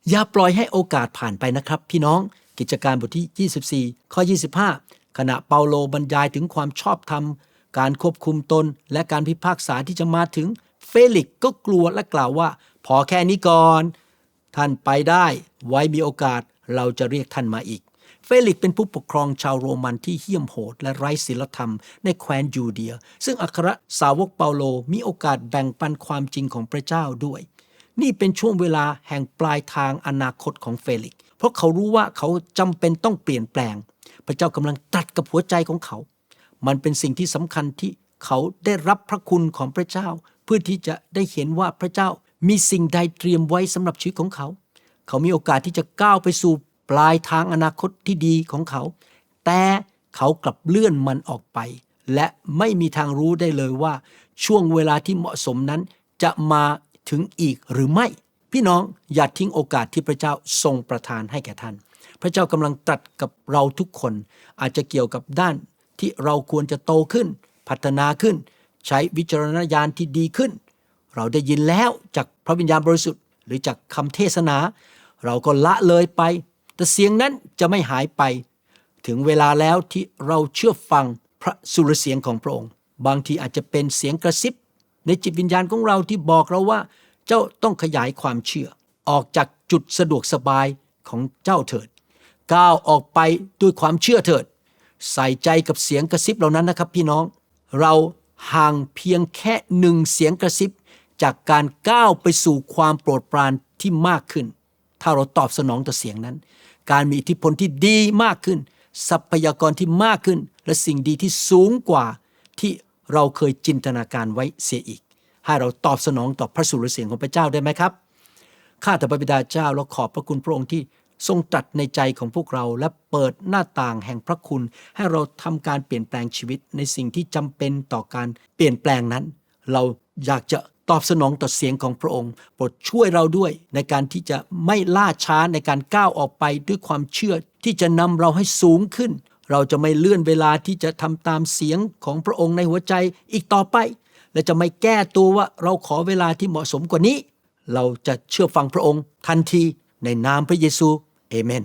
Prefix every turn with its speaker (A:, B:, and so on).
A: อย่าปล่อยให้โอกาสผ่านไปนะครับพี่น้องกิจการบทที่24ข้อ25ขณะเปาโลบรรยายถึงความชอบธรรมการควบคุมตนและการพิพากษาที่จะมาถึงเฟลิกซ์ก็กลัวและกล่าวว่าพอแค่นี้ก่อนท่านไปได้ไว้มีโอกาสเราจะเรียกท่านมาอีกเฟลิกซ์เป็นผู้ปกครองชาวโรมันที่เหี้ยมโหดและไร้ศีลธรรมในแคว้นยูเดียซึ่งอัครสาวกเปาโลมีโอกาสแบ่งปันความจริงของพระเจ้าด้วยนี่เป็นช่วงเวลาแห่งปลายทางอนาคตของเฟลิกซ์เพราะเขารู้ว่าเขาจำเป็นต้องเปลี่ยนแปลงพระเจ้ากำลังตรัสกับหัวใจของเขามันเป็นสิ่งที่สำคัญที่เขาได้รับพระคุณของพระเจ้าเพื่อที่จะได้เห็นว่าพระเจ้ามีสิ่งใดเตรียมไว้สำหรับชีวิตของเขาเขามีโอกาสที่จะก้าวไปสู่ปลายทางอนาคตที่ดีของเขาแต่เขากลับเลื่อนมันออกไปและไม่มีทางรู้ได้เลยว่าช่วงเวลาที่เหมาะสมนั้นจะมาถึงอีกหรือไม่พี่น้องอย่าทิ้งโอกาสที่พระเจ้าทรงประทานให้แก่ท่านพระเจ้ากำลังตรัสกับเราทุกคนอาจจะเกี่ยวกับด้านที่เราควรจะโตขึ้นพัฒนาขึ้นใช้วิจารณญาณที่ดีขึ้นเราได้ยินแล้วจากพระวิญญาณบริสุทธิ์หรือจากคำเทศนาเราก็ละเลยไปแต่เสียงนั้นจะไม่หายไปถึงเวลาแล้วที่เราเชื่อฟังพระสุรเสียงของพระองค์บางทีอาจจะเป็นเสียงกระซิบในจิตวิญญาณของเราที่บอกเราว่าเจ้าต้องขยายความเชื่อออกจากจุดสะดวกสบายของเจ้าเถิดก้าวออกไปด้วยความเชื่อเถิดใส่ใจกับเสียงกระซิบเหล่านั้นนะครับพี่น้องเราห่างเพียงแค่หนึ่งเสียงกระซิบจากการก้าวไปสู่ความโปรดปรานที่มากขึ้นถ้าเราตอบสนองต่อเสียงนั้นการมีอิทธิพลที่ดีมากขึ้นทรัพยากรที่มากขึ้นและสิ่งดีที่สูงกว่าที่เราเคยจินตนาการไว้เสียอีกให้เราตอบสนองต่อพระสุรเสียงของพระเจ้าได้ไหมครับข้าแต่พระบิดาเจ้าเราขอบพระคุณพระองค์ที่ทรงตรัสในใจของพวกเราและเปิดหน้าต่างแห่งพระคุณให้เราทำการเปลี่ยนแปลงชีวิตในสิ่งที่จำเป็นต่อการเปลี่ยนแปลงนั้นเราอยากจะตอบสนองต่อเสียงของพระองค์โปรดช่วยเราด้วยในการที่จะไม่ล่าช้าในการก้าวออกไปด้วยความเชื่อที่จะนำเราให้สูงขึ้นเราจะไม่เลื่อนเวลาที่จะทำตามเสียงของพระองค์ในหัวใจอีกต่อไปและจะไม่แก้ตัวว่าเราขอเวลาที่เหมาะสมกว่านี้เราจะเชื่อฟังพระองค์ทันทีในนามพระเยซูเอเมน